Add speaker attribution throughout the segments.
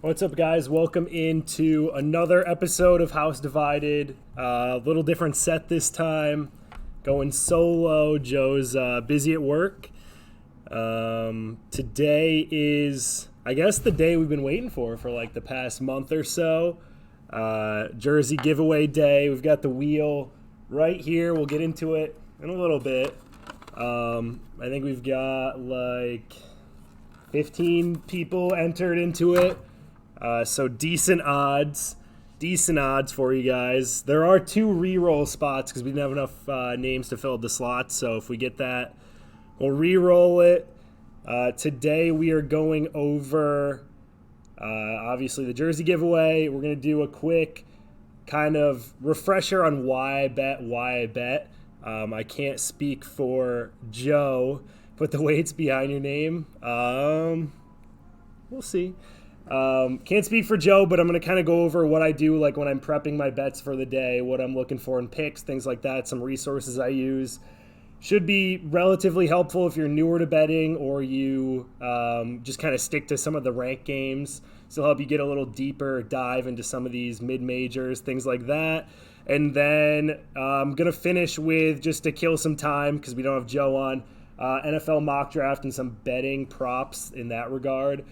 Speaker 1: What's up, guys? Welcome into another episode of House Divided. A little different set this time. Going solo. Joe's busy at work. Today is, I guess, the day we've been waiting for like the past month or so. Jersey giveaway day. We've got the wheel right here. We'll get into it in a little bit. I think we've got like 15 people entered into it. So decent odds for you guys. There are two re-roll spots because we didn't have enough names to fill up the slots. So if we get that, we'll re-roll it. Today we are going over, obviously, the jersey giveaway. We're going to do a quick kind of refresher on why I bet. I can't speak for Joe, but the weight's behind your name. We'll see. Can't speak for Joe, but I'm going to kind of go over what I do like when I'm prepping my bets for the day, what I'm looking for in picks, things like that, some resources I use. Should be relatively helpful if you're newer to betting or you just kind of stick to some of the ranked games. So it'll help you get a little deeper dive into some of these mid-majors, things like that. And then I'm going to finish with, just to kill some time because we don't have Joe on, NFL mock draft and some betting props in that regard.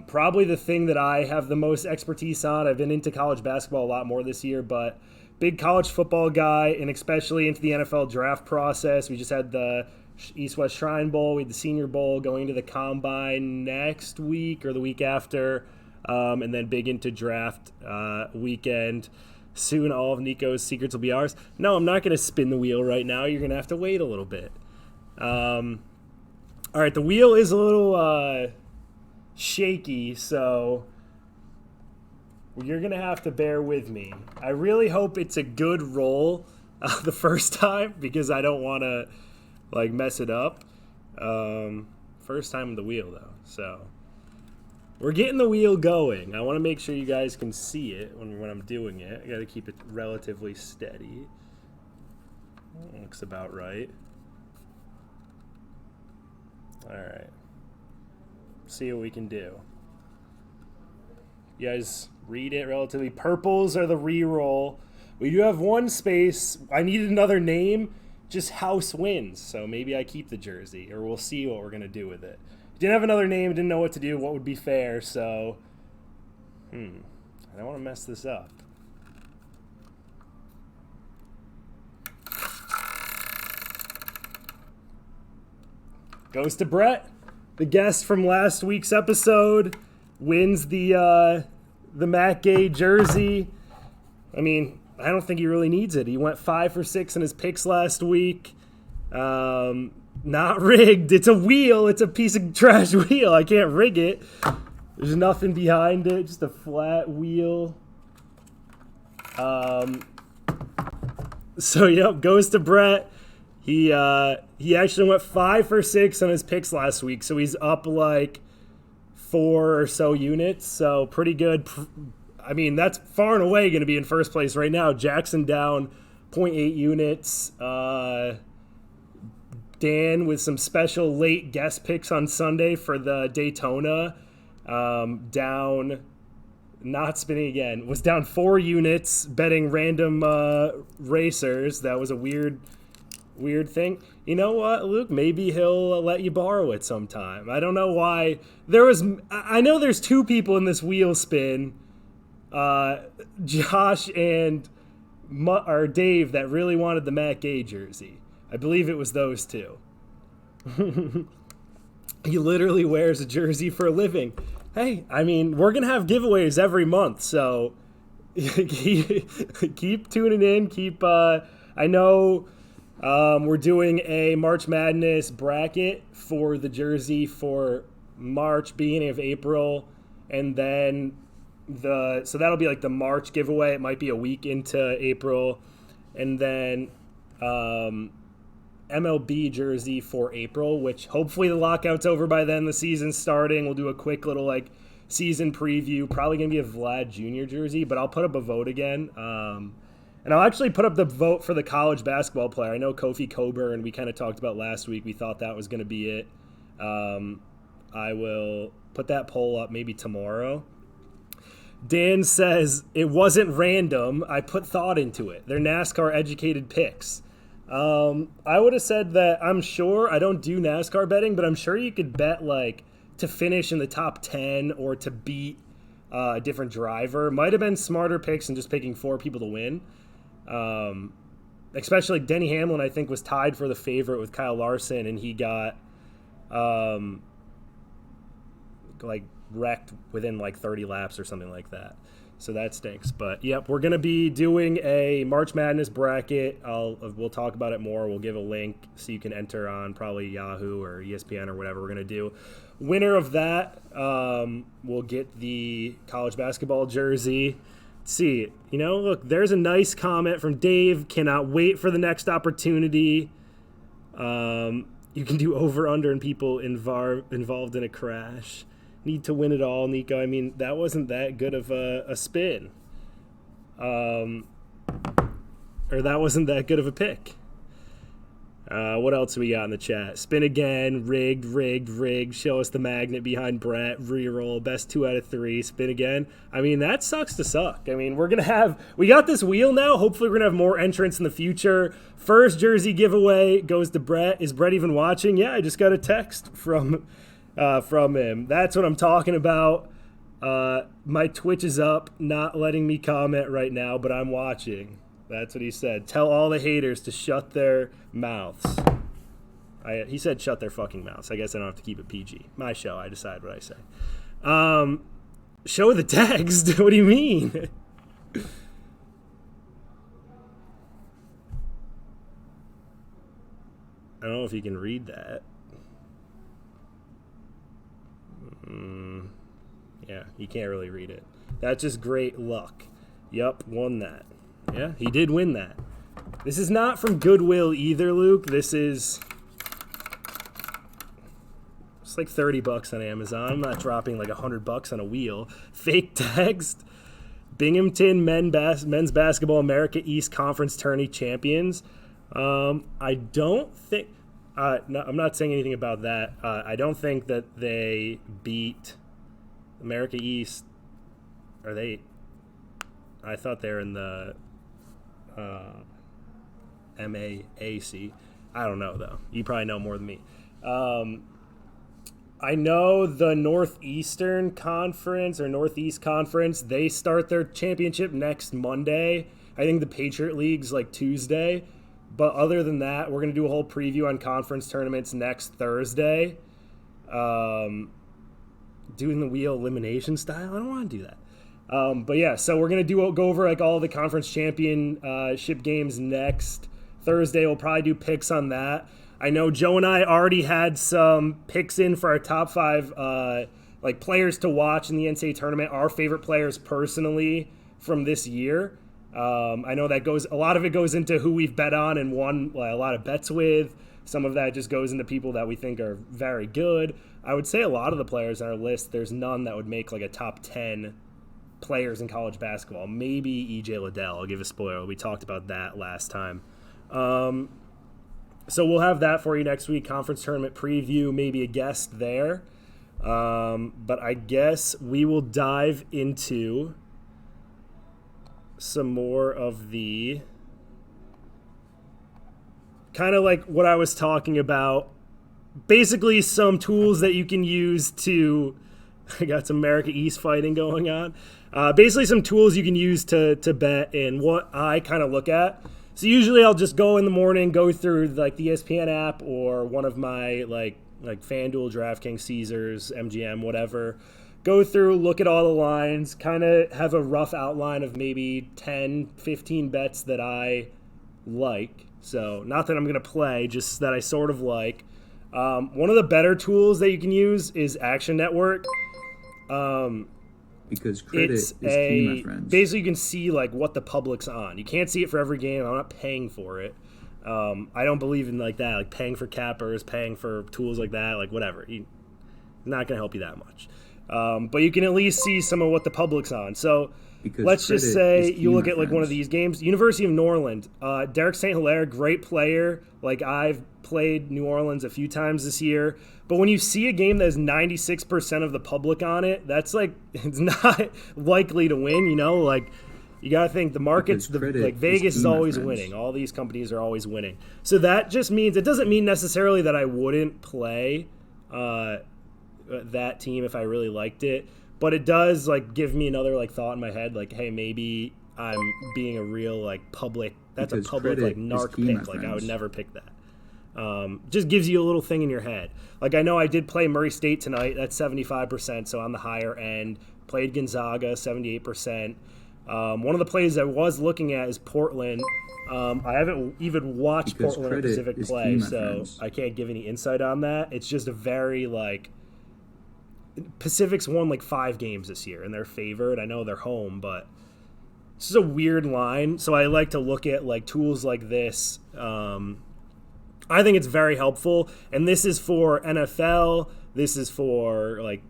Speaker 1: Probably the thing that I have the most expertise on. I've been into college basketball a lot more this year, but big college football guy, and especially into the NFL draft process. We just had the East-West Shrine Bowl. We had the Senior Bowl going to the Combine next week or the week after, and then big into draft weekend. Soon all of Niko's secrets will be ours. No, I'm not going to spin the wheel right now. You're going to have to wait a little bit. All right, the wheel is a little shaky, so you're gonna have to bear with me. I really hope it's a good roll the first time because I don't want to like mess it up. First time with the wheel though, so we're getting the wheel going. I want to make sure you guys can see it when I'm doing it. I got to keep it relatively steady. Looks about right. All right. See what we can do. You guys read it relatively. Purples are the re-roll. We do have one space. I needed another name. Just house wins. So maybe I keep the jersey, or we'll see what we're going to do with it. Didn't have another name. Didn't know what to do. What would be fair. So, I don't want to mess this up. Goes to Brett. The guest from last week's episode wins the Matt Gay jersey. I mean, I don't think he really needs it. He went 5 for 6 in his picks last week. Not rigged. It's a wheel. It's a piece of trash wheel. I can't rig it. There's nothing behind it. Just a flat wheel. So, yep, goes to Brett. He actually went 5 for 6 on his picks last week, so he's up like 4 or so units, so pretty good. I mean, that's far and away going to be in first place right now. Jackson down 0.8 units. Dan with some special late guest picks on Sunday for the Daytona. Down, not spinning again, was down 4 units betting random racers. That was a weird thing. You know what, Luke? Maybe he'll let you borrow it sometime. I don't know why. I know there's 2 people in this wheel spin, Josh and or Dave, that really wanted the Matt Gay jersey. I believe it was those 2. He literally wears a jersey for a living. Hey, I mean, we're gonna have giveaways every month, so keep tuning in. I know. We're doing a March Madness bracket for the jersey for March, beginning of April, and then so that'll be like the March giveaway. It might be a week into April, and then MLB jersey for April, which hopefully the lockout's over by then. The season's starting. We'll do a quick little like season preview. Probably gonna be a Vlad Jr. jersey, but I'll put up a vote again. And I'll actually put up the vote for the college basketball player. I know Kofi Coburn, we kind of talked about last week. We thought that was going to be it. I will put that poll up maybe tomorrow. Dan says, it wasn't random. I put thought into it. They're NASCAR educated picks. I would have said that I'm sure, I don't do NASCAR betting, but I'm sure you could bet like to finish in the top 10 or to beat a different driver. Might have been smarter picks than just picking 4 people to win. Especially like Denny Hamlin, I think, was tied for the favorite with Kyle Larson, and he got like wrecked within like 30 laps or something like that. So that stinks. But yep, we're gonna be doing a March Madness bracket. We'll talk about it more. We'll give a link so you can enter on probably Yahoo or ESPN or whatever we're gonna do. Winner of that will get the college basketball jersey. Let's see, look, there's a nice comment from Dave. Cannot wait for the next opportunity. You can do over under and people involved in a crash. Need to win it all, Niko. I mean, that wasn't that good of a spin. Or that wasn't that good of a pick. What else we got in the chat? Spin again, rigged. Show us the magnet behind Brett. Reroll, best 2 out of 3. Spin again. I mean, that sucks to suck. I mean, we got this wheel now. Hopefully we're going to have more entrants in the future. First jersey giveaway goes to Brett. Is Brett even watching? Yeah, I just got a text from him. That's what I'm talking about. My Twitch is up, not letting me comment right now, but I'm watching. That's what he said. Tell all the haters to shut their mouths. He said shut their fucking mouths. I guess I don't have to keep it PG. My show. I decide what I say. Show the text. What do you mean? I don't know if you can read that. Yeah, you can't really read it. That's just great luck. Yup, won that. Yeah, he did win that. This is not from Goodwill either, Luke. This is... It's like $30 on Amazon. I'm not dropping like $100 on a wheel. Fake text. Binghamton men's basketball America East Conference tourney champions. I don't think... no, I'm not saying anything about that. I don't think that they beat America East. Are they... I thought they were in the MAAC. I don't know, though. You probably know more than me. I know the Northeastern Conference or Northeast Conference, they start their championship next Monday. I think the Patriot League's like Tuesday. But other than that, we're going to do a whole preview on conference tournaments next Thursday. Doing the wheel elimination style? I don't want to do that. But yeah, so we're going to go over like all the conference championship games next Thursday. We'll probably do picks on that. I know Joe and I already had some picks in for our top 5 like players to watch in the NCAA tournament, our favorite players personally from this year. I know that a lot of it goes into who we've bet on and won a lot of bets with. Some of that just goes into people that we think are very good. I would say a lot of the players on our list, there's none that would make like a top 10 players in college basketball. Maybe E.J. Liddell. I'll give a spoiler. We talked about that last time. So we'll have that for you next week. Conference tournament preview, maybe a guest there. But I guess we will dive into some more of the kind of like what I was talking about. Basically some tools that you can use to I got some America East fighting going on. Basically some tools you can use to bet and what I kind of look at. So usually I'll just go in the morning, go through like the ESPN app or one of my like FanDuel, DraftKings, Caesars, MGM, whatever. Go through, look at all the lines, kind of have a rough outline of maybe 10, 15 bets that I like. So not that I'm going to play, just that I sort of like. One of the better tools that you can use is Action Network.
Speaker 2: Because credit is key, my friends.
Speaker 1: Basically, you can see like what the public's on. You can't see it for every game. I'm not paying for it. I don't believe in like that, like paying for cappers, paying for tools like that, like whatever. Not going to help you that much. But you can at least see some of what the public's on. So
Speaker 2: Because
Speaker 1: let's just
Speaker 2: credit
Speaker 1: say
Speaker 2: is key,
Speaker 1: you look
Speaker 2: my
Speaker 1: at like one of
Speaker 2: friends.
Speaker 1: these games, University of New Orleans, Derek St. Hilaire, great player. Like I've played New Orleans a few times this year, but when you see a game that has 96% of the public on it, that's like it's not likely to win. Like you got to think the markets,
Speaker 2: Because
Speaker 1: like
Speaker 2: credit is
Speaker 1: Vegas is
Speaker 2: key, my
Speaker 1: always
Speaker 2: friends.
Speaker 1: winning. All these companies are always winning. So that just means it doesn't mean necessarily that I wouldn't play that team if I really liked it, but it does like give me another like thought in my head, like, hey, maybe I'm being a real like public. That's a
Speaker 2: Because
Speaker 1: public like
Speaker 2: credit is
Speaker 1: narc
Speaker 2: key, my
Speaker 1: pick. Like I would
Speaker 2: friends.
Speaker 1: never pick that. Just gives you a little thing in your head. Like I know I did play Murray State tonight. That's 75%, so on the higher end. Played Gonzaga, 78%. One of the plays I was looking at is Portland. I haven't even watched
Speaker 2: Because
Speaker 1: Portland or
Speaker 2: credit
Speaker 1: Pacific
Speaker 2: is key,
Speaker 1: play,
Speaker 2: my
Speaker 1: so
Speaker 2: friends.
Speaker 1: I can't give any insight on that. It's just a very like Pacific's won like 5 games this year, and they're favored. I know they're home, but this is a weird line. So I like to look at like tools like this. I think it's very helpful, and this is for NFL. This is for like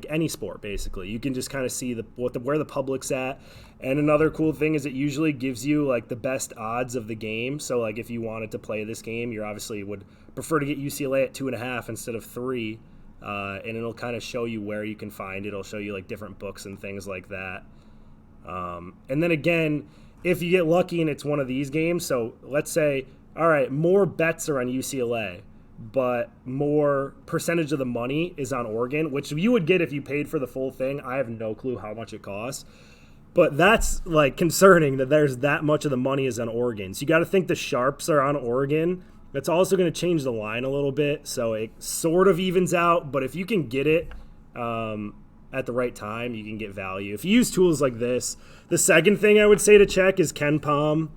Speaker 1: any sport basically. You can just kind of see where the public's at. And another cool thing is it usually gives you like the best odds of the game. So like if you wanted to play this game, you obviously would prefer to get UCLA at 2.5 instead of 3. And it'll kind of show you where you can find it. It'll show you like different books and things like that. And then again, if you get lucky and it's one of these games, so let's say, all right, more bets are on UCLA, but more percentage of the money is on Oregon, which you would get if you paid for the full thing. I have no clue how much it costs. But that's like concerning that there's that much of the money is on Oregon. So you got to think the sharps are on Oregon. That's also going to change the line a little bit, so it sort of evens out. But if you can get it at the right time, you can get value. If you use tools like this, the second thing I would say to check is Ken Palm.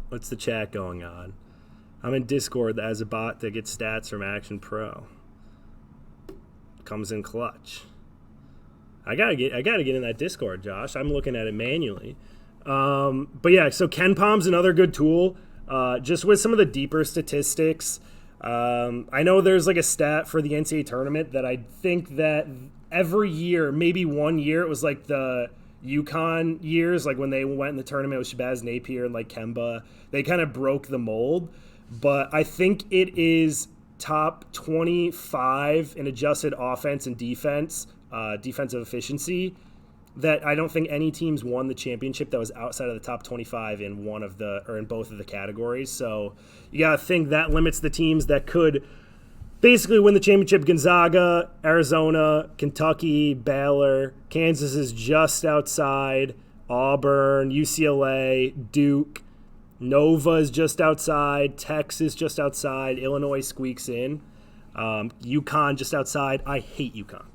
Speaker 1: What's the chat going on? I'm in Discord as a bot that gets stats from Action Pro. Comes in clutch. I gotta get in that Discord, Josh. I'm looking at it manually. But yeah, so Ken Palm's another good tool. Just with some of the deeper statistics. I know there's like a stat for the NCAA tournament that I think that every year, maybe one year, it was like the UConn years, like when they went in the tournament with Shabazz Napier and like Kemba, they kind of broke the mold. But I think it is top 25 in adjusted offense and defense, defensive efficiency. That I don't think any teams won the championship that was outside of the top 25 in one of the or in both of the categories. So you got to think that limits the teams that could basically win the championship. Gonzaga, Arizona, Kentucky, Baylor, Kansas is just outside, Auburn, UCLA, Duke, Nova is just outside, Texas just outside, Illinois squeaks in, UConn just outside. I hate UConn.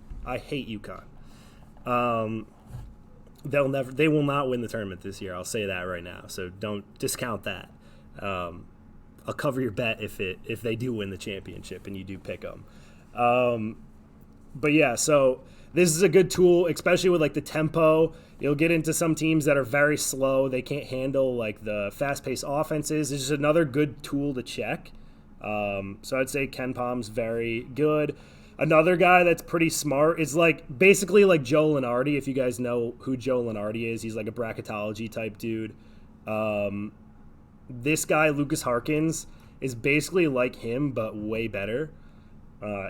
Speaker 1: They will not win the tournament this year. I'll say that right now. So don't discount that. I'll cover your bet if they do win the championship and you do pick them. But yeah, so this is a good tool, especially with like the tempo. You'll get into some teams that are very slow. They can't handle like the fast-paced offenses. It's just another good tool to check. So I'd say Ken Palm's very good. Another guy that's pretty smart is like basically like Joe Lenardi. If you guys know who Joe Lenardi is, he's like a bracketology type dude. This guy, Lucas Harkins, is basically like him, but way better.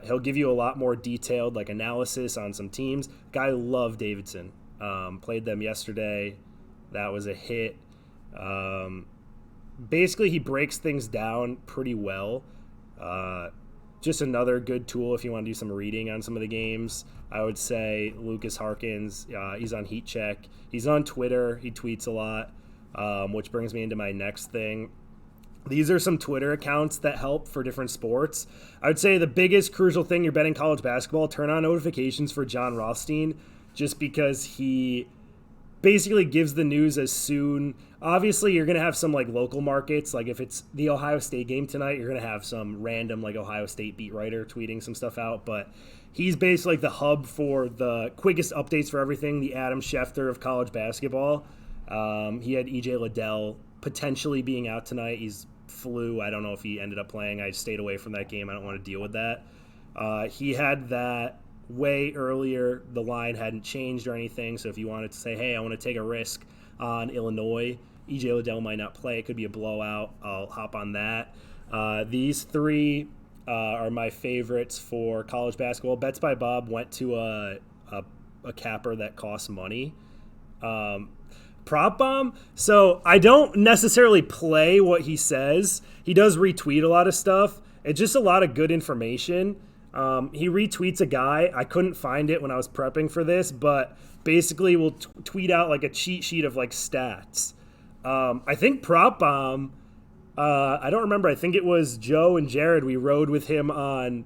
Speaker 1: He'll give you a lot more detailed like analysis on some teams. Guy loved Davidson. Played them yesterday. That was a hit. Basically, he breaks things down pretty well. Just another good tool if you want to do some reading on some of the games. I would say Lucas Harkins, he's on Heat Check. He's on Twitter. He tweets a lot, which brings me into my next thing. These are some Twitter accounts that help for different sports. I would say the biggest crucial thing you're betting college basketball, turn on notifications for John Rothstein, just because he basically gives the news as soon. Obviously, you're going to have some like local markets. Like if it's the Ohio State game tonight, you're going to have some random like Ohio State beat writer tweeting some stuff out. But he's basically like the hub for the quickest updates for everything, the Adam Schefter of college basketball. He had EJ Liddell potentially being out tonight. He's flu. I don't know if he ended up playing. I stayed away from that game. I don't want to deal with that. He had that way earlier. The line hadn't changed or anything. So if you wanted to say, hey, I want to take a risk on Illinois, EJ Liddell might not play. It could be a blowout. I'll hop on that. These three are my favorites for college basketball. Bets by Bob went to a capper that costs money. Prop Bomb. So I don't necessarily play what he says. He does retweet a lot of stuff. It's just a lot of good information. He retweets a guy. I couldn't find it when I was prepping for this, but basically we'll tweet out like a cheat sheet of like stats. I think Prop Bomb, I don't remember. I think it was Joe and Jared. We rode with him on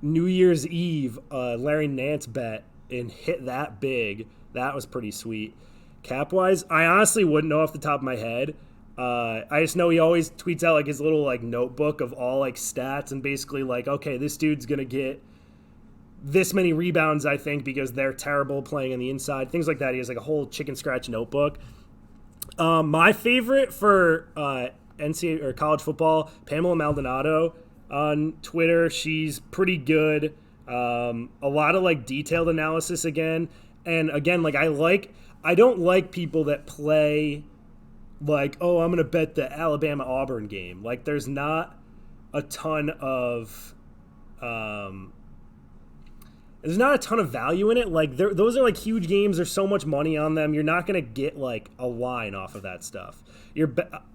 Speaker 1: New Year's Eve, Larry Nance bet, and hit that big. That was pretty sweet. Cap-wise, I honestly wouldn't know off the top of my head. I just know he always tweets out like his little like notebook of all like stats and basically like, okay, this dude's going to get this many rebounds, I think, because they're terrible playing on the inside. Things like that. He has like a whole chicken scratch notebook. My favorite for NCAA or college football, Pamela Maldonado on Twitter. She's pretty good. A lot of like detailed analysis again. And again, like I don't like people that play like, oh, I'm going to bet the Alabama-Auburn game. Like there's not a ton of value in it. Like those are like huge games. There's so much money on them. You're not going to get like a line off of that stuff. At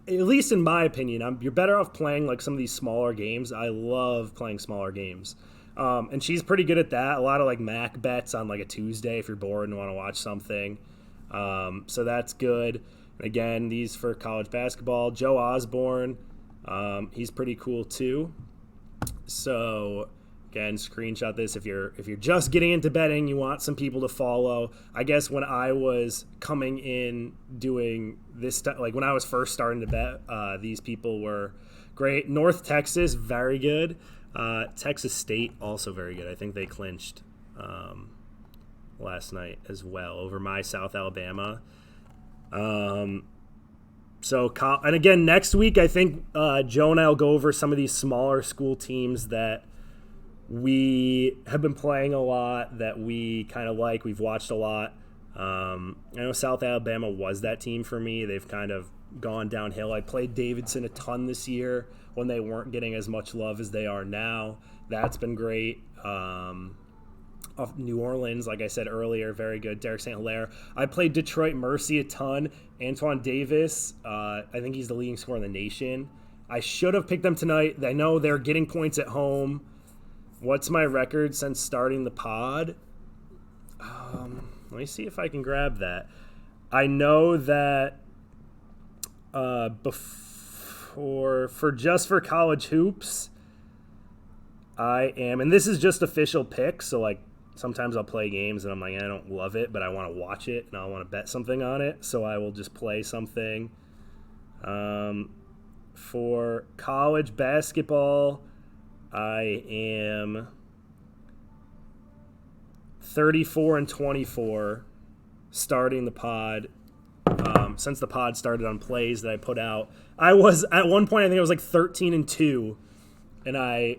Speaker 1: least in my opinion, you're better off playing like some of these smaller games. I love playing smaller games. And she's pretty good at that. A lot of like Mac bets on like a Tuesday if you're bored and want to watch something. So that's good. And again, these for college basketball. Joe Osborne, he's pretty cool too. So again, screenshot this if you're just getting into betting, you want some people to follow. I guess when I was coming in doing this stuff, like when I was first starting to bet, these people were great. North Texas, very good. Texas State, also very good. I think they clinched last night as well over my South Alabama. And again, next week, I think Joe and I will go over some of these smaller school teams that we have been playing a lot, that we kind of like, we've watched a lot. I know South Alabama was that team for me. They've kind of gone downhill. I played Davidson a ton this year when they weren't getting as much love as they are now. That's been great. Of New Orleans, like I said earlier, very good. Derek St. Hilaire. I played Detroit Mercy a ton. Antoine Davis, I think he's the leading scorer in the nation. I should have picked them tonight. I know they're getting points at home. What's my record since starting the pod? Let me see if I can grab that. I know that for college hoops, I am, and this is just official picks, so like sometimes I'll play games and I'm like, I don't love it, but I want to watch it and I want to bet something on it, so I will just play something. For college basketball, I am 34-24 starting the pod. Since the pod started on plays that I put out, I was at one point, I think I was like 13-2, and I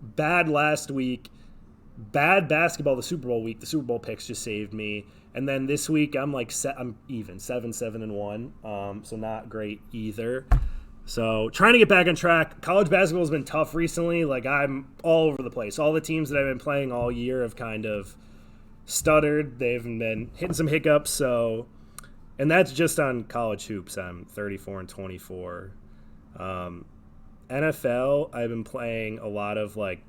Speaker 1: bad last week, bad basketball the Super Bowl week. The Super Bowl picks just saved me, and then this week I'm like I'm even 7-1, so not great either. So trying to get back on track. College basketball has been tough recently. Like I'm all over the place. All the teams that I've been playing all year have kind of stuttered. They've been hitting some hiccups. So, and that's just on college hoops. I'm 34-24. NFL, I've been playing a lot of like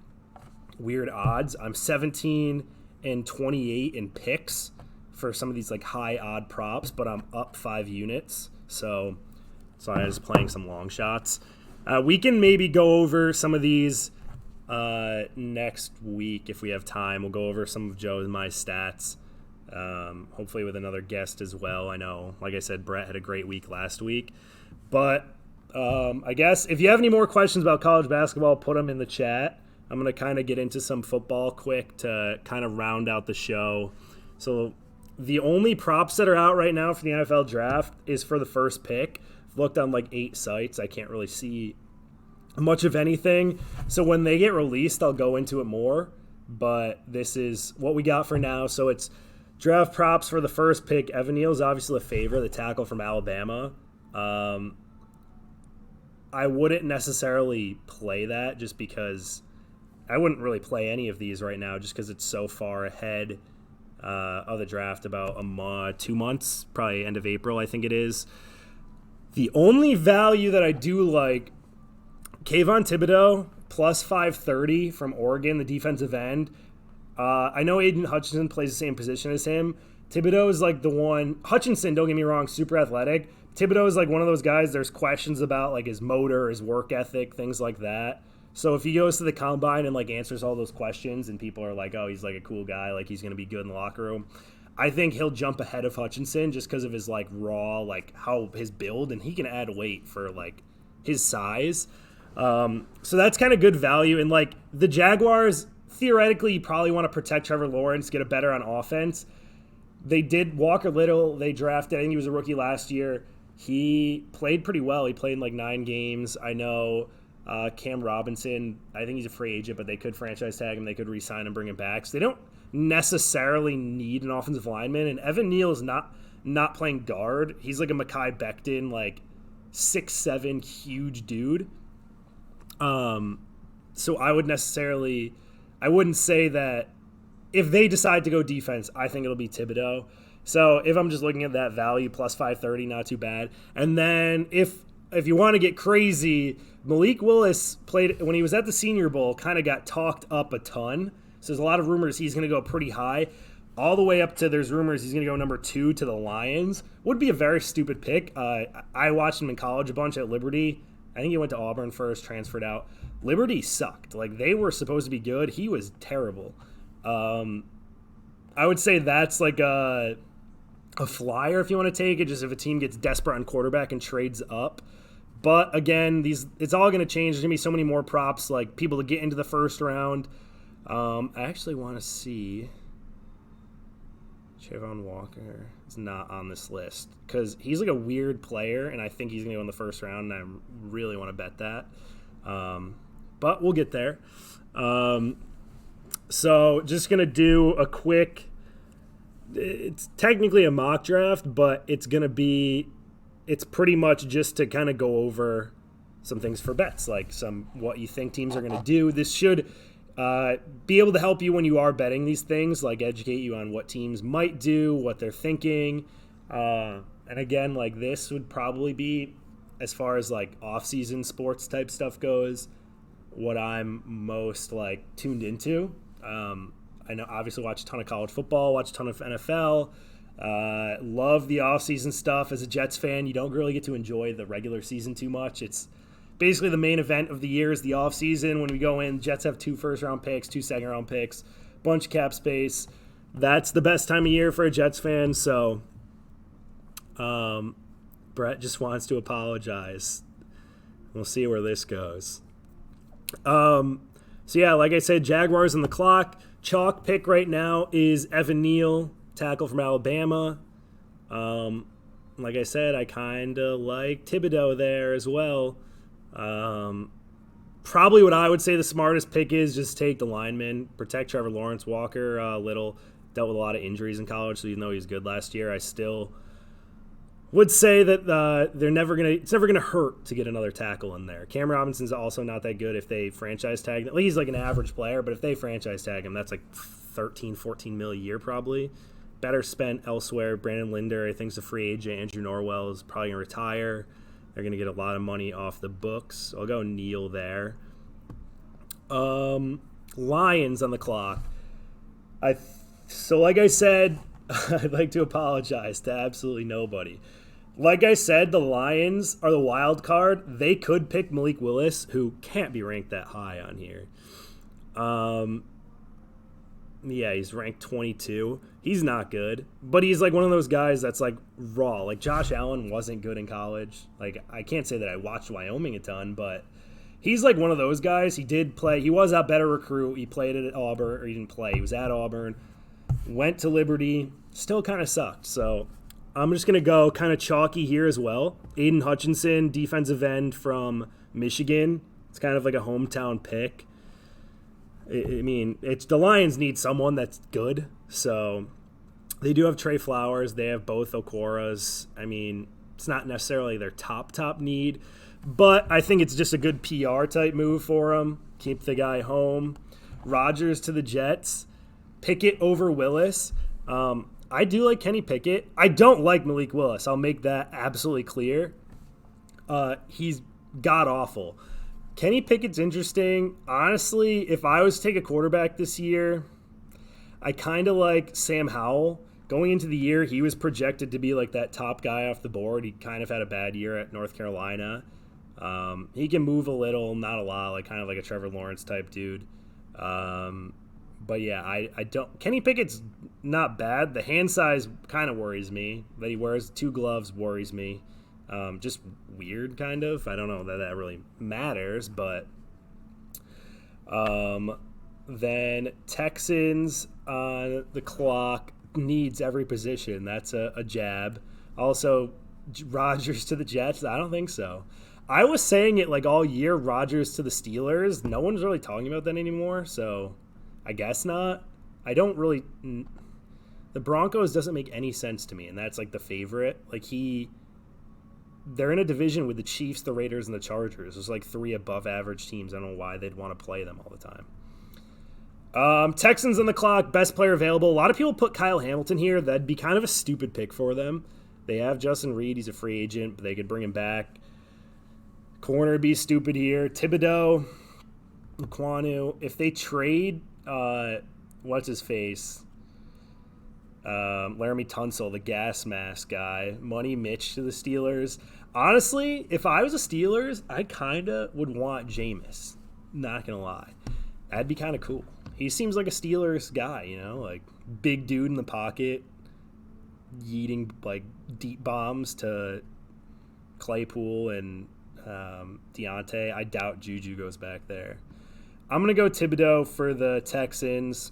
Speaker 1: weird odds. I'm 17-28 in picks for some of these like high odd props, but I'm up 5 units. So I was playing some long shots. We can maybe go over some of these next week if we have time. We'll go over some of Joe and my stats, hopefully with another guest as well. I know, like I said, Brett had a great week last week. But I guess if you have any more questions about college basketball, put them in the chat. I'm going to kind of get into some football quick to kind of round out the show. So the only props that are out right now for the NFL draft is for the first pick. I've looked on like 8 sites. I can't really see much of anything. So when they get released, I'll go into it more. but this is what we got for now. So it's draft props for the first pick. Evan Neal's obviously the favorite, the tackle from Alabama. I wouldn't necessarily play that just because I wouldn't really play any of these right now just because it's so far ahead of the draft, about 2 months, probably end of April, I think it is. The only value that I do like, Kayvon Thibodeau, plus 530 from Oregon, the defensive end. I know Aiden Hutchinson plays the same position as him. Thibodeau is like the one. Hutchinson, don't get me wrong, super athletic. Thibodeau is like one of those guys there's questions about, like his motor, his work ethic, things like that. So if he goes to the combine and like answers all those questions and people are like, oh, he's like a cool guy, like he's going to be good in the locker room, I think he'll jump ahead of Hutchinson just because of his like raw, like how his build, and he can add weight for like his size. So that's kind of good value. And like the Jaguars, theoretically, you probably want to protect Trevor Lawrence, get a better on offense. They did Walker Little. They drafted, I think he was a rookie last year. He played pretty well. He played in like 9 games. I know Cam Robinson, I think he's a free agent, but they could franchise tag him. They could re-sign him, bring him back. So they don't necessarily need an offensive lineman. And Evan Neal is not playing guard. He's like a Mekhi Becton, like 6'7", huge dude. So I wouldn't say that if they decide to go defense, I think it'll be Thibodeau. So if I'm just looking at that value, plus 530, not too bad. And then if you want to get crazy, Malik Willis played when he was at the Senior Bowl, kind of got talked up a ton. So there's a lot of rumors he's going to go pretty high, all the way up to there's rumors he's going to go number 2 to the Lions. Would be a very stupid pick. I watched him in college a bunch at Liberty. I think he went to Auburn first, transferred out. Liberty sucked. Like, they were supposed to be good. He was terrible. I would say that's like a flyer if you want to take it, just if a team gets desperate on quarterback and trades up. But again, it's all going to change. There's going to be so many more props, like people to get into the first round. I actually want to see Trayvon Walker is not on this list because he's like a weird player, and I think he's going to go in the first round, and I really want to bet that. But we'll get there. So just going to do a quick – it's technically a mock draft, but it's pretty much just to kind of go over some things for bets, like what you think teams are going to do. This should be able to help you when you are betting these things, like educate you on what teams might do, what they're thinking. And again, like this would probably be, as far as like off-season sports type stuff goes, what I'm most like tuned into. I know obviously watch a ton of college football, watch a ton of NFL. Love the off-season stuff. As a Jets fan, you don't really get to enjoy the regular season too much. It's basically the main event of the year is the off-season. When we go in, Jets have 2 first-round picks, 2 second-round picks, bunch of cap space. That's the best time of year for a Jets fan. So Brett just wants to apologize. We'll see where this goes. So yeah, like I said, Jaguars on the clock. Chalk pick right now is Evan Neal, tackle from Alabama. Like I said, I kind of like Thibodeau there as well. Probably what I would say the smartest pick is just take the lineman, protect Trevor Lawrence. Walker Little dealt with a lot of injuries in college, so even though he was good last year, I still would say that it's never gonna hurt to get another tackle in there. Cam Robinson's also not that good if they franchise tag him. He's like an average player, but if they franchise tag him, that's like 13, 14 mil a year probably. Better spent elsewhere. Brandon Linder, I think, is a free agent. Andrew Norwell is probably gonna retire. They're gonna get a lot of money off the books. So I'll go Neal there. Lions on the clock. So like I said, I'd like to apologize to absolutely nobody. Like I said, the Lions are the wild card. They could pick Malik Willis, who can't be ranked that high on here. Yeah, he's ranked 22. He's not good, but he's like one of those guys that's like raw. Like Josh Allen wasn't good in college. Like I can't say that I watched Wyoming a ton, but he's like one of those guys. He did play. He was a better recruit. He played at Auburn, or he didn't play. He was at Auburn, went to Liberty, still kind of sucked. So I'm just going to go kind of chalky here as well. Aiden Hutchinson, defensive end from Michigan. It's kind of like a hometown pick. I mean, it's the Lions need someone that's good. So they do have Trey Flowers. They have both Okoras. I mean, it's not necessarily their top need, but I think it's just a good PR type move for them. Keep the guy home. Rodgers to the Jets. Pickett over Willis. I do like Kenny Pickett. I don't like Malik Willis. I'll make that absolutely clear. He's god-awful. Kenny Pickett's interesting. Honestly, if I was to take a quarterback this year, I kind of like Sam Howell. Going into the year, he was projected to be like that top guy off the board. He kind of had a bad year at North Carolina. He can move a little, not a lot, like kind of like a Trevor Lawrence type dude. But yeah, I don't. Kenny Pickett's not bad. The hand size kind of worries me. That he wears 2 gloves worries me. Just weird, kind of. I don't know that really matters, but then Texans on the clock, needs every position. That's a jab. Also, Rodgers to the Jets. I don't think so. I was saying it like all year. Rodgers to the Steelers. No one's really talking about that anymore. So I guess not. I don't really. The Broncos doesn't make any sense to me, and that's like the favorite. Like they're in a division with the Chiefs, the Raiders, and the Chargers. There's like 3 above average teams. I don't know why they'd want to play them all the time. Texans on the clock, best player available. A lot of people put Kyle Hamilton here. That'd be kind of a stupid pick for them. They have Justin Reed. He's a free agent, but they could bring him back. Corner would be stupid here. Thibodeau, Kwanu. If they trade, what's his face? Laramie Tunsil, the gas mask guy. Money Mitch to the Steelers. Honestly, if I was a Steelers, I kind of would want Jameis. Not going to lie. That'd be kind of cool. He seems like a Steelers guy, you know, like big dude in the pocket, yeeting like deep bombs to Claypool and Deontay. I doubt Juju goes back there. I'm going to go Thibodeau for the Texans.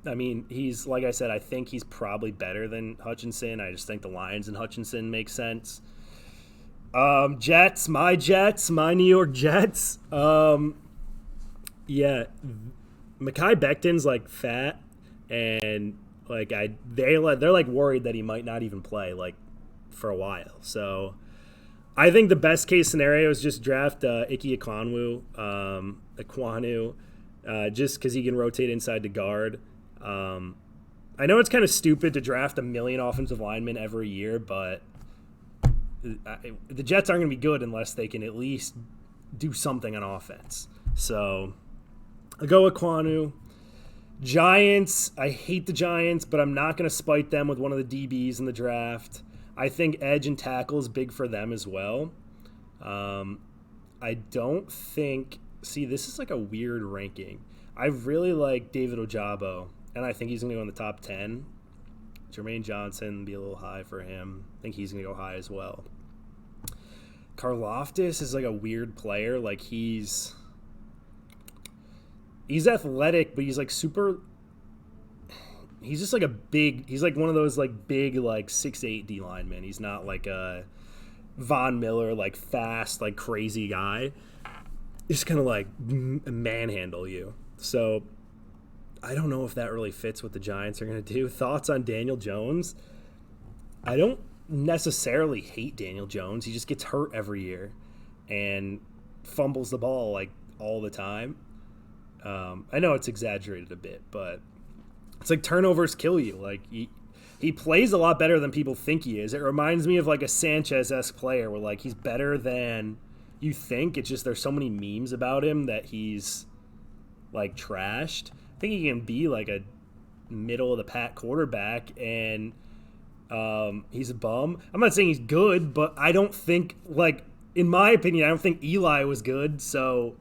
Speaker 1: I mean, he's, like I said, I think he's probably better than Hutchinson. I just think the Lions and Hutchinson make sense. Jets, my New York Jets. Yeah, Mekhi Becton's like fat, and like they're like worried that he might not even play like for a while. So I think the best case scenario is just draft Ike Ekwonu, just because he can rotate inside the guard. I know it's kind of stupid to draft 1 million offensive linemen every year, but the Jets aren't going to be good unless they can at least do something on offense. So I'll go with Ekwonu. Giants, I hate the Giants, but I'm not going to spite them with one of the DBs in the draft. I think edge and tackle is big for them as well. I don't think – see, this is like a weird ranking. I really like David Ojabo, and I think he's going to go in the top 10. Jermaine Johnson, be a little high for him. I think he's going to go high as well. Karlaftis is like a weird player. Like he's athletic, but he's like super – he's just like a big – he's like one of those like big like 6'8" D linemen. He's not like a Von Miller, like fast, like crazy guy. He's just kind of like manhandle you. So I don't know if that really fits what the Giants are going to do. Thoughts on Daniel Jones? I don't necessarily hate Daniel Jones. He just gets hurt every year and fumbles the ball like all the time. I know it's exaggerated a bit, but it's like turnovers kill you. Like he plays a lot better than people think he is. It reminds me of like a Sanchez-esque player where like he's better than you think. It's just there's so many memes about him that he's like trashed. I think he can be like a middle of the pack quarterback, and he's a bum. I'm not saying he's good, but I don't think, like, in my opinion, I don't think Eli was good. So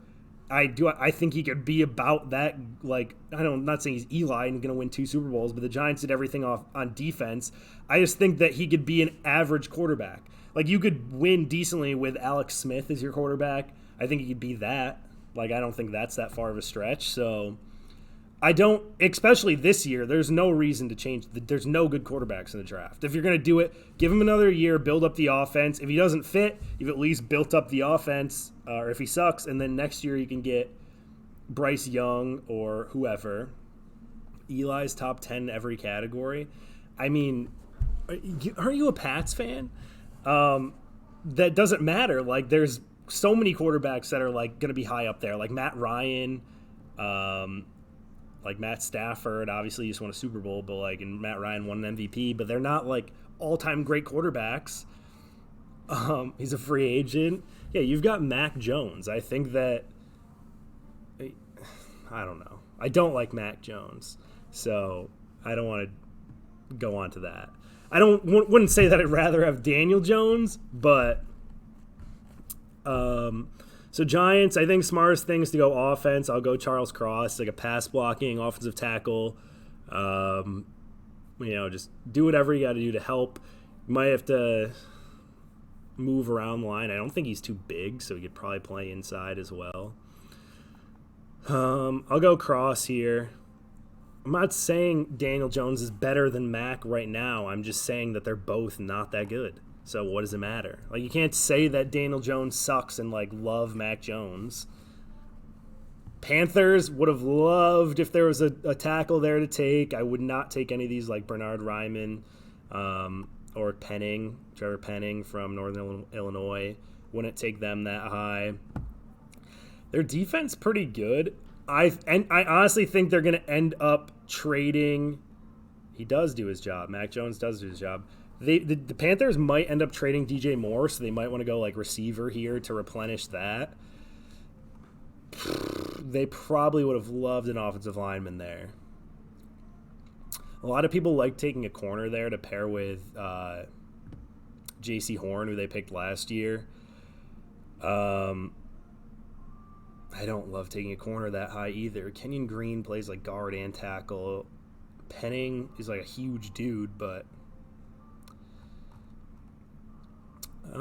Speaker 1: I think he could be about that. Like, I'm not saying he's Eli and going to win 2 Super Bowls, but the Giants did everything off on defense. I just think that he could be an average quarterback. Like, you could win decently with Alex Smith as your quarterback. I think he could be that. Like, I don't think that's that far of a stretch. So I don't, especially this year, there's no reason to change. There's no good quarterbacks in the draft. If you're going to do it, give him another year, build up the offense. If he doesn't fit, you've at least built up the offense, or if he sucks, and then next year you can get Bryce Young or whoever. Eli's top 10 in every category. I mean, aren't you a Pats fan? That doesn't matter. Like, there's so many quarterbacks that are like going to be high up there, like Matt Ryan, like Matt Stafford. Obviously, he just won a Super Bowl, but like, and Matt Ryan won an MVP. But they're not like all-time great quarterbacks. He's a free agent. Yeah, you've got Mac Jones. I think that I don't know. I don't like Mac Jones, so I don't want to go on to that. I wouldn't say that I'd rather have Daniel Jones, but so Giants, I think smartest thing is to go offense. I'll go Charles Cross, like a pass blocking offensive tackle. Just do whatever you got to do to help. You might have to move around the line. I don't think he's too big, so he could probably play inside as well. I'll go Cross here. I'm not saying Daniel Jones is better than Mac right now. I'm just saying that they're both not that good. So what does it matter? Like, you can't say that Daniel Jones sucks and like love Mac Jones. Panthers would have loved if there was a tackle there to take. I would not take any of these like Bernard Ryman or Trevor Penning from Northern Illinois. Wouldn't take them that high. Their defense pretty good. I honestly think they're going to end up trading. He does do his job. Mac Jones does do his job. The Panthers might end up trading DJ Moore, so they might want to go like receiver here to replenish that. They probably would have loved an offensive lineman there. A lot of people like taking a corner there to pair with J.C. Horn, who they picked last year. I don't love taking a corner that high either. Kenyon Green plays like guard and tackle. Penning is like a huge dude, but I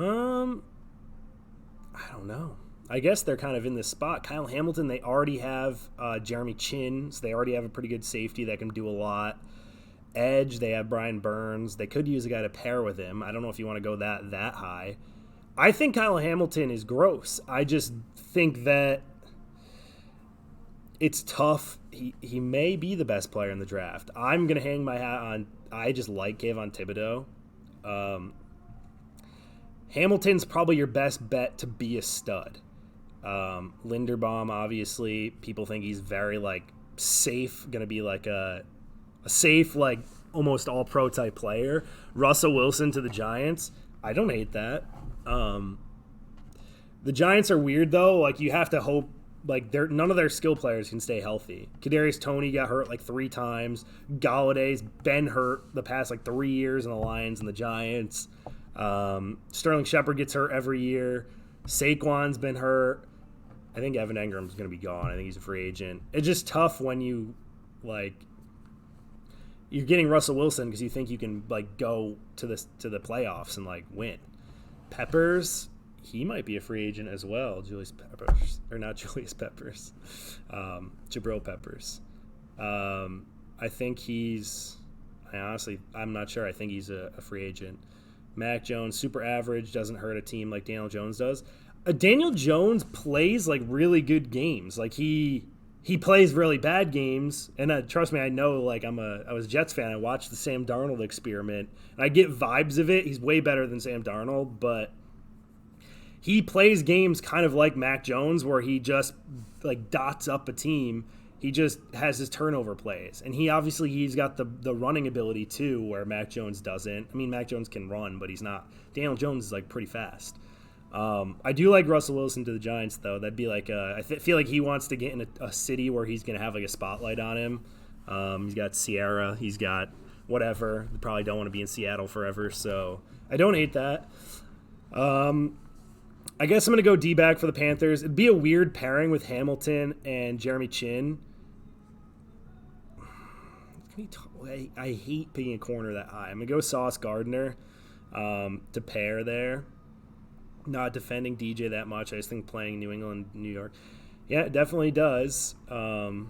Speaker 1: don't know. I guess they're kind of in this spot. Kyle Hamilton, they already have Jeremy Chin, so they already have a pretty good safety that can do a lot. Edge, they have Brian Burns. They could use a guy to pair with him. I don't know if you want to go that high. I think Kyle Hamilton is gross. I just think that it's tough. He may be the best player in the draft. I'm going to hang my hat on. I just like Kayvon Thibodeau. Hamilton's probably your best bet to be a stud. Linderbaum, obviously, people think he's very like safe, going to be like a safe, like almost all pro type player. Russell Wilson to the Giants. I don't hate that. The Giants are weird though. Like, you have to hope like none of their skill players can stay healthy. Kadarius Toney got hurt like 3 times. Galladay's been hurt the past like 3 years in the Lions and the Giants. Sterling Shepard gets hurt every year. Saquon's been hurt. I think Evan Engram's going to be gone. I think he's a free agent. It's just tough when you like you're getting Russell Wilson because you think you can like go to the playoffs and like win. Peppers, he might be a free agent as well. Julius Peppers, or not Julius Peppers, Jabril Peppers. I think I'm not sure. I think he's a free agent. Mac Jones, super average, doesn't hurt a team like Daniel Jones does. Daniel Jones plays like really good games. Like he plays really bad games, and trust me, I know. Like I was a Jets fan. I watched the Sam Darnold experiment, and I get vibes of it. He's way better than Sam Darnold, but he plays games kind of like Mac Jones, where he just like dots up a team. He just has his turnover plays, and he's got the running ability too, where Mac Jones doesn't. I mean, Mac Jones can run, but he's not. Daniel Jones is like pretty fast. I do like Russell Wilson to the Giants, though. That'd be like feel like he wants to get in a city where he's going to have like a spotlight on him. He's got Sierra. He's got whatever. They probably don't want to be in Seattle forever, so I don't hate that. I guess I'm going to go D-back for the Panthers. It'd be a weird pairing with Hamilton and Jeremy Chin. I hate picking a corner that high. I'm going to go Sauce Gardner to pair there. Not defending DJ that much. I just think playing New England, New York. Yeah, it definitely does. I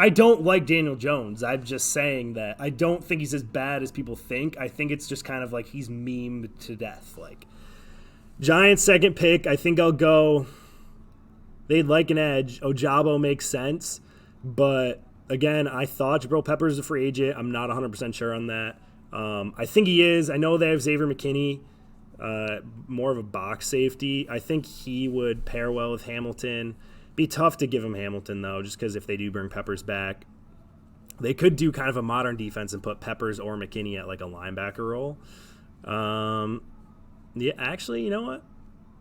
Speaker 1: don't like Daniel Jones. I'm just saying that I don't think he's as bad as people think. I think it's just kind of like he's memed to death. Like, Giants second pick, I think I'll go they'd like an edge. Ojabo makes sense, but again, I thought Jabril Peppers is a free agent. I'm not 100% sure on that. I think he is. I know they have Xavier McKinney, more of a box safety. I think he would pair well with Hamilton. Be tough to give him Hamilton, though, just because if they do bring Peppers back, they could do kind of a modern defense and put Peppers or McKinney at like a linebacker role. Yeah, actually, you know what?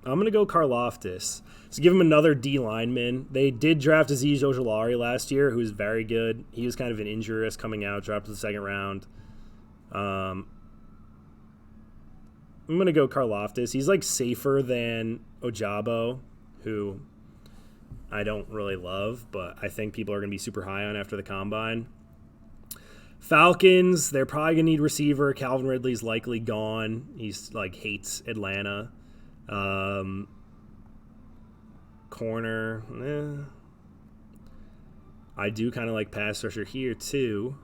Speaker 1: I'm going to go Karlaftis. So give him another D lineman. They did draft Azeez Ojulari last year, who's very good. He was kind of an injury risk coming out, dropped to the second round. I'm going to go Karlaftis. He's like safer than Ojabo, who I don't really love, but I think people are going to be super high on after the combine. Falcons, they're probably going to need receiver. Calvin Ridley's likely gone. He's like hates Atlanta. Corner, I do kind of like pass rusher here too.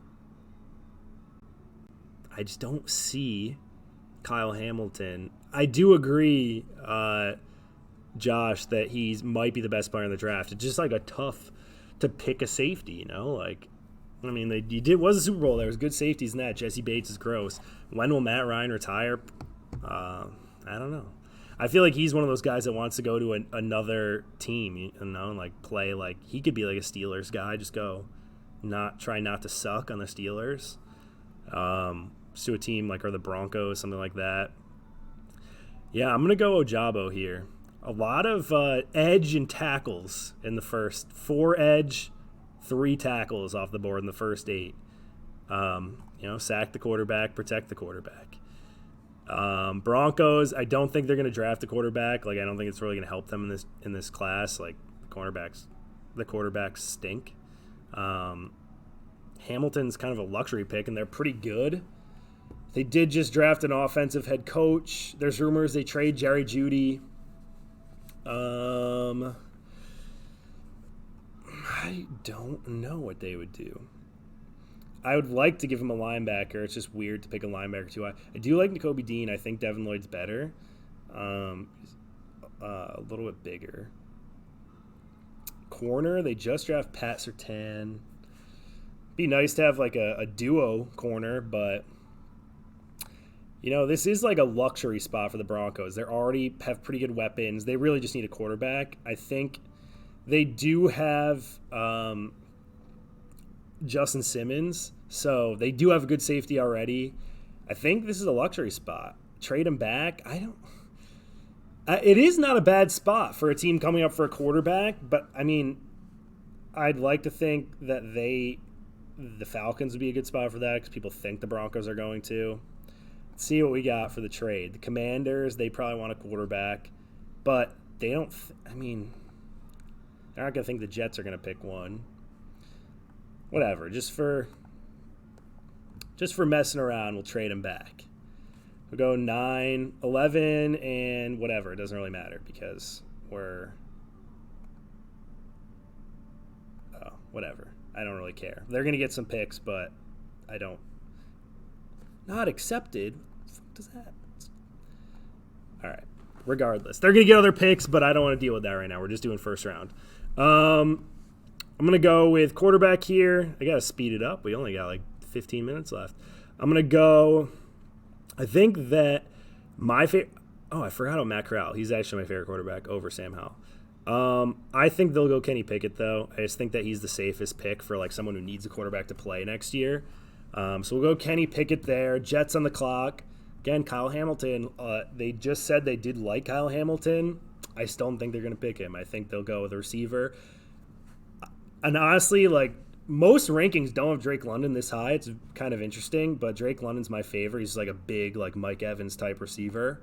Speaker 1: I just don't see Kyle Hamilton. I do agree, Josh, that he might be the best player in the draft. It's just like a tough to pick a safety, you know? Like, I mean, was a Super Bowl. There was good safeties in that. Jesse Bates is gross. When will Matt Ryan retire? I don't know. I feel like he's one of those guys that wants to go to another team, you know, and like play like he could be like a Steelers guy. Just go, try not to suck on the Steelers. To a team like or the Broncos, something like that. Yeah, I'm gonna go Ojabo here. A lot of edge and tackles in the first 4 edge, 3 tackles off the board in the first 8. Sack the quarterback, protect the quarterback. Broncos, I don't think they're going to draft a quarterback. Like, I don't think it's really going to help them in this class. Like, the quarterbacks stink. Hamilton's kind of a luxury pick, and they're pretty good. They did just draft an offensive head coach. There's rumors they trade Jerry Jeudy. I don't know what they would do. I would like to give him a linebacker. It's just weird to pick a linebacker too high. I do like Nakobe Dean. I think Devin Lloyd's better. He's a little bit bigger. Corner, they just draft Pat Surtain. Be nice to have like a duo corner, but this is like a luxury spot for the Broncos. They already have pretty good weapons. They really just need a quarterback. I think they do have Justin Simmons, so they do have a good safety already. I think this is a luxury spot. Trade him back. It is not a bad spot for a team coming up for a quarterback, but I mean, I'd like to think that the Falcons would be a good spot for that because people think the Broncos are going to. Let's see what we got for the trade. The Commanders, they probably want a quarterback, but they don't. They're not going to think the Jets are going to pick one. Whatever, just for messing around, we'll trade him back. We'll go 9, 11, and whatever. It doesn't really matter because whatever. I don't really care. They're going to get some picks, but I don't. Not accepted. What the fuck does that? All right. Regardless, they're going to get other picks, but I don't want to deal with that right now. We're just doing first round. I'm going to go with quarterback here. I got to speed it up. We only got like 15 minutes left. I'm going to go. I think that my favorite. Oh, I forgot about Matt Corral. He's actually my favorite quarterback over Sam Howell. I think they'll go Kenny Pickett, though. I just think that he's the safest pick for like someone who needs a quarterback to play next year. So we'll go Kenny Pickett there. Jets on the clock. Again, Kyle Hamilton. They just said they did like Kyle Hamilton. I still don't think they're going to pick him. I think they'll go with a receiver. And honestly, like, most rankings don't have Drake London this high. It's kind of interesting, but Drake London's my favorite. He's like a big, like, Mike Evans type receiver.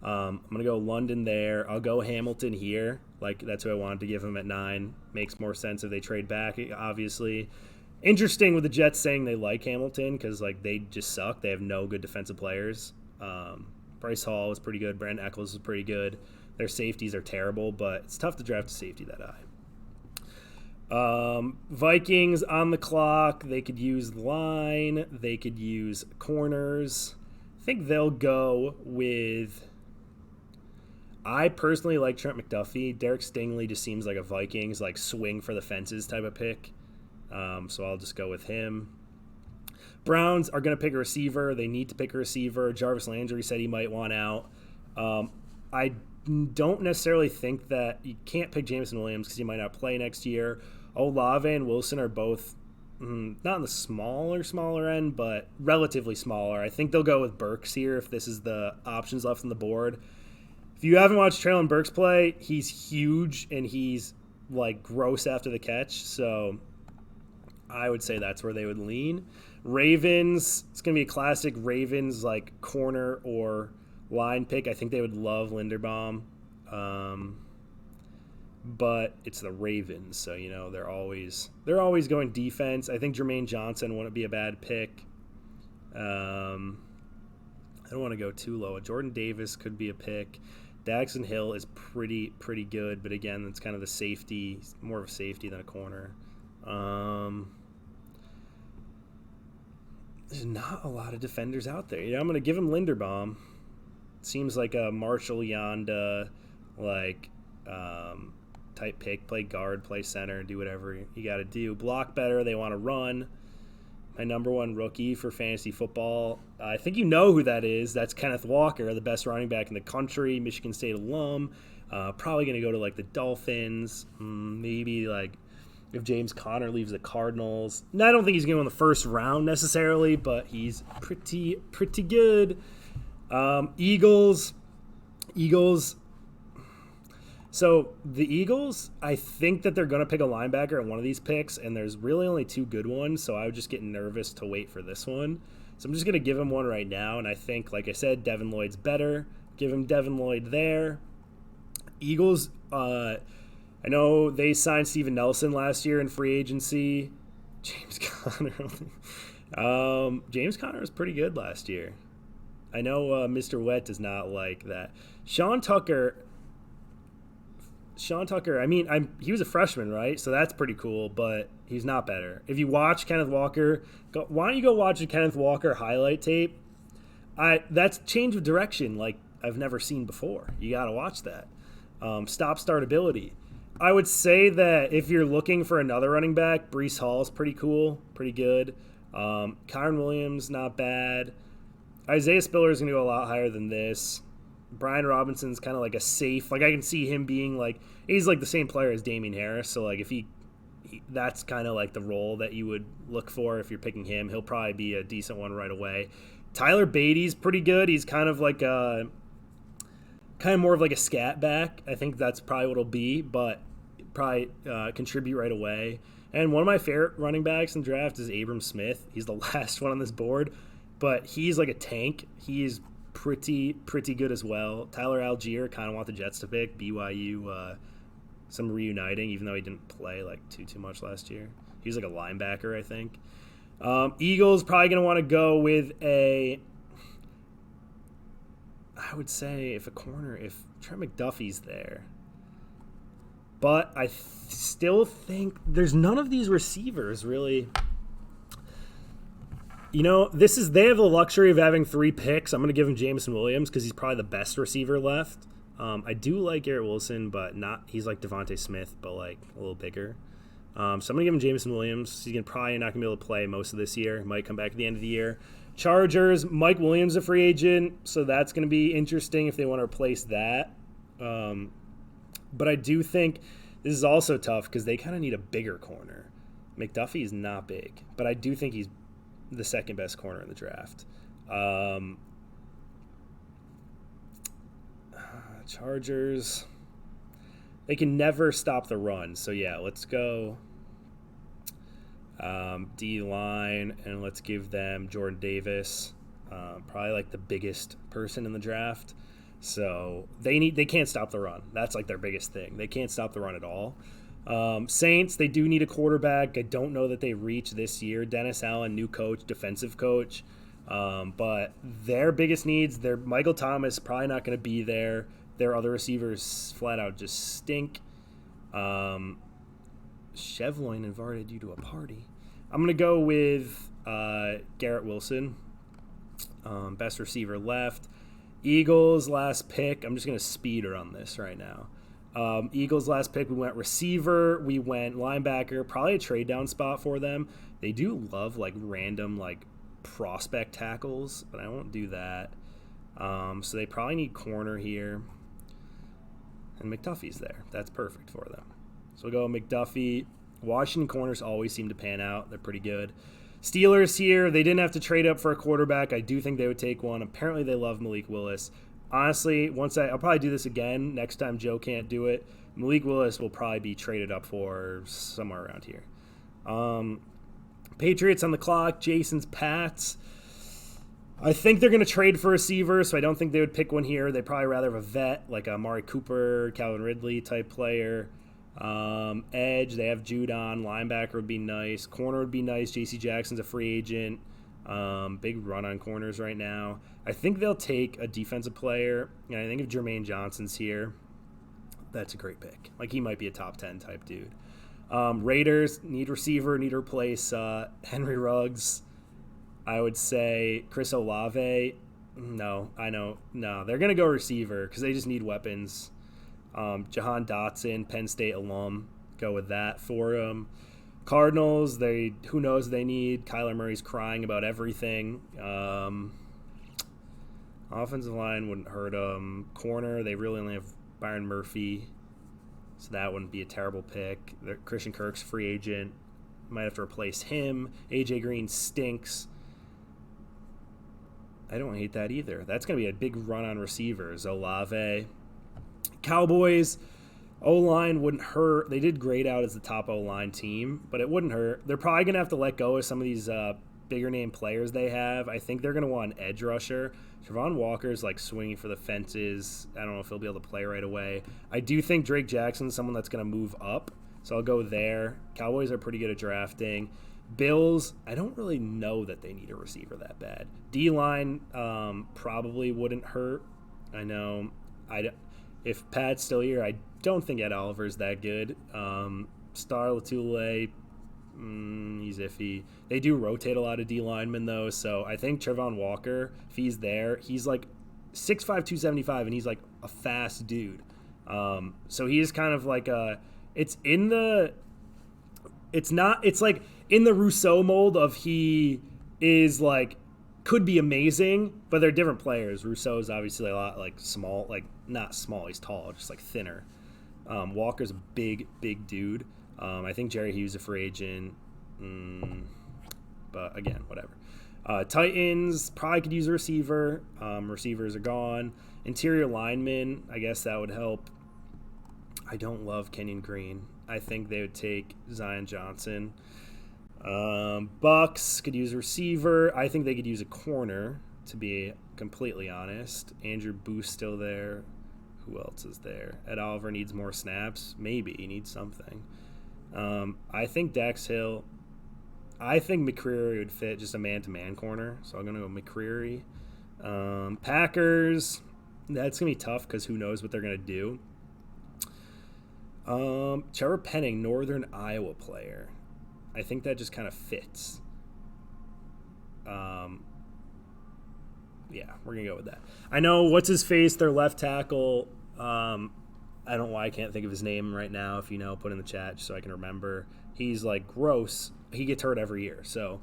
Speaker 1: I'm going to go London there. I'll go Hamilton here. Like, that's who I wanted to give him at 9. Makes more sense if they trade back, obviously. Interesting with the Jets saying they like Hamilton because, like, they just suck. They have no good defensive players. Bryce Hall was pretty good. Brandon Eccles was pretty good. Their safeties are terrible, but it's tough to draft a safety that high. Vikings on the clock. They could use line. They could use corners. I think they'll go with I personally like Trent McDuffie. Derek Stingley just seems like a Vikings like swing for the fences type of pick. So I'll just go with him. Browns are going to pick a receiver. They need to pick a receiver. Jarvis Landry said he might want out. I don't necessarily think that you can't pick Jameson Williams because he might not play next year. Olave and Wilson are both not on the smaller end, but relatively smaller. I think they'll go with Burks here if this is the options left on the board. If you haven't watched Traylon Burks play, he's huge and he's like gross after the catch. So I would say that's where they would lean. Ravens, it's going to be a classic Ravens like corner or line pick. I think they would love Linderbaum. But it's the Ravens, so they're always going defense. I think Jermaine Johnson wouldn't be a bad pick. I don't want to go too low. Jordan Davis could be a pick. Daxton Hill is pretty good, but again, it's kind of the safety, more of a safety than a corner. There's not a lot of defenders out there. I'm going to give him Linderbaum. Seems like a Marshall Yanda, type pick. Play guard, play center, do whatever you got to do. Block better. They want to run. My number one rookie for fantasy football. I think you know who that is. That's Kenneth Walker, the best running back in the country, Michigan State alum. Probably going to go to the Dolphins. Maybe if James Conner leaves the Cardinals. No, I don't think he's going to go in the first round necessarily, but he's pretty good. Eagles. So the Eagles, I think that they're going to pick a linebacker at one of these picks, and there's really only two good ones, so I would just get nervous to wait for this one. So I'm just going to give him one right now, and I think, like I said, Devin Lloyd's better. Give him Devin Lloyd there. Eagles, I know they signed Steven Nelson last year in free agency. James Conner. James Conner was pretty good last year. I know Mr. Wet does not like that. Sean Tucker, I mean, he was a freshman, right? So that's pretty cool, but he's not better. If you watch Kenneth Walker, why don't you go watch a Kenneth Walker highlight tape? That's change of direction like I've never seen before. You got to watch that. Stop-start ability. I would say that if you're looking for another running back, Breece Hall's pretty cool, pretty good. Kyron Williams, not bad. Isaiah Spiller is going to go a lot higher than this. Brian Robinson's kind of like a safe. I can see him being he's the same player as Damian Harris. So if he that's kind of the role that you would look for if you're picking him. He'll probably be a decent one right away. Tyler Beatty's pretty good. He's kind of more of a scat back. I think that's probably what it'll be, but probably contribute right away. And one of my favorite running backs in the draft is Abram Smith. He's the last one on this board, but he's like a tank. He's pretty good as well. Tyler Algier, kind of want the Jets to pick. BYU, some reuniting, even though he didn't play too much last year. He was a linebacker, I think. Eagles probably going to want to go with I would say if Trent McDuffie's there. But I still think there's none of these receivers really. They have the luxury of having 3 picks. I'm going to give him Jameson Williams because he's probably the best receiver left. I do like Garrett Wilson, but he's like Devontae Smith, but a little bigger. So I'm going to give him Jameson Williams. He's probably not going to be able to play most of this year. Might come back at the end of the year. Chargers, Mike Williams a free agent, so that's going to be interesting if they want to replace that. But I do think this is also tough because they kind of need a bigger corner. McDuffie is not big, but I do think he's the second best corner in the draft. Chargers, they can never stop the run. So, yeah, let's go D-line, and let's give them Jordan Davis, probably the biggest person in the draft. So they can't stop the run. That's their biggest thing. They can't stop the run at all. Saints, they do need a quarterback. I don't know that they reach this year. Dennis Allen, new coach, defensive coach. But their biggest needs, Michael Thomas, probably not going to be there. Their other receivers flat out just stink. Chevloin invited you to a party. I'm going to go with Garrett Wilson, best receiver left. Eagles last pick. I'm just going to speed run this right now. Eagles last pick, we went receiver, we went linebacker, probably a trade down spot for them. They do love like random like prospect tackles, but I won't do that. So they probably need corner here. And McDuffie's there. That's perfect for them. So we'll go McDuffie. Washington corners always seem to pan out. They're pretty good. Steelers here, they didn't have to trade up for a quarterback. I do think they would take one. Apparently they love Malik Willis. Honestly, I'll probably do this again next time Joe can't do it. Malik Willis will probably be traded up for somewhere around here. Patriots on the clock. Jason's Pats. I think they're going to trade for a receiver, so I don't think they would pick one here. They'd probably rather have a vet, like a Amari Cooper, Calvin Ridley type player. Edge, they have Judon. Linebacker would be nice. Corner would be nice. J.C. Jackson's a free agent. Big run on corners right now. I think they'll take a defensive player. And I think if Jermaine Johnson's here, that's a great pick. Like, he might be a top 10 type dude. Raiders need receiver, need to replace Henry Ruggs. I would say Chris Olave. No, they're going to go receiver because they just need weapons. Jahan Dotson, Penn State alum. Go with that for him. Cardinals, who knows they need. Kyler Murray's crying about everything. Offensive line wouldn't hurt them. Corner, they really only have Byron Murphy, so that wouldn't be a terrible pick. Christian Kirk's free agent. Might have to replace him. A.J. Green stinks. I don't hate that either. That's going to be a big run on receivers. Olave. Cowboys, O-line wouldn't hurt. They did grade out as the top O-line team, but it wouldn't hurt. They're probably going to have to let go of some of these bigger name players they have. I think they're going to want an edge rusher. Trevon Walker's like swinging for the fences. I don't know if he'll be able to play right away. I do think Drake Jackson's someone that's going to move up, so I'll go there. Cowboys are pretty good at drafting. Bills, I don't really know that they need a receiver that bad. D-line probably wouldn't hurt. I know. If Pat's still here, I don't think Ed Oliver's that good. Star Latule, he's iffy. They do rotate a lot of D linemen, though, so I think Trevon Walker, if he's there, he's like 6'5", 275, and he's like a fast dude. So he's kind of like it's like in the Rousseau mold of he is like, could be amazing, but they're different players. Rousseau's obviously a lot like small, like not small, he's tall, just like thinner. Walker's a big dude. I think Jerry Hughes is a free agent, but again, whatever. Titans probably could use a receiver. Receivers are gone. Interior linemen, I guess that would help. I don't love Kenyon Green. I think they would take Zion Johnson. Bucks could use a receiver. I think they could use a corner, to be completely honest. Andrew Booth's still there. Who else is there? Ed Oliver needs more snaps. Maybe he needs something. I think Dax Hill. I think McCreary would fit just a man-to-man corner, so I'm going to go McCreary. Packers, that's going to be tough because who knows what they're going to do. Trevor Penning, Northern Iowa player. I think that just kind of fits. Yeah, we're going to go with that. I know, what's-his-face, their left tackle. I don't know why I can't think of his name right now. If you know, put in the chat just so I can remember. He's, like, gross. He gets hurt every year, so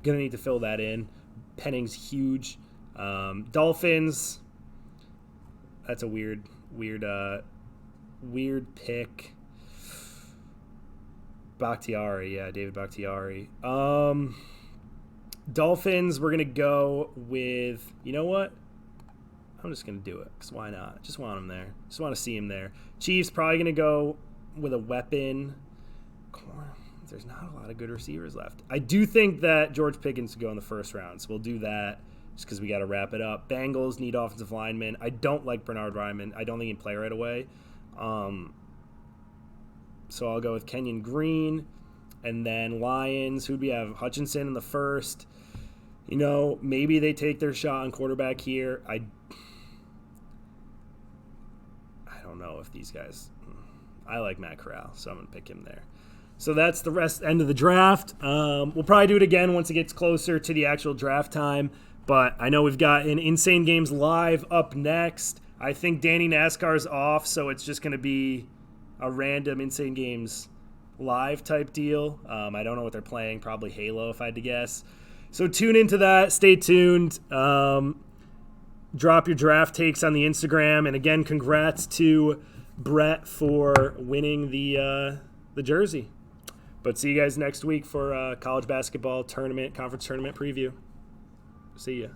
Speaker 1: going to need to fill that in. Penning's huge. Dolphins, that's a weird pick. Bakhtiari, yeah, David Bakhtiari. Dolphins, we're going to go with, you know what? I'm just going to do it, because why not? Just want him there. Just want to see him there. Chiefs, probably going to go with a weapon. There's not a lot of good receivers left. I do think that George Pickens could go in the first round, so we'll do that just because we got to wrap it up. Bengals need offensive linemen. I don't like Bernard Ryman. I don't think he'd play right away. So I'll go with Kenyon Green. And then Lions, who'd we have? Hutchinson in the first. You know, maybe they take their shot on quarterback here. I don't know if these guys... I like Matt Corral, so I'm going to pick him there. So that's the end of the draft. We'll probably do it again once it gets closer to the actual draft time. But I know we've got an Insane Games Live up next. I think Danny NASCAR's off, so it's just going to be a random Insane Games Live type deal. I don't know what they're playing. Probably Halo, if I had to guess. So tune into that. Stay tuned. Drop your draft takes on the Instagram. And again, congrats to Brett for winning the jersey. But see you guys next week for college basketball tournament, conference tournament preview. See ya.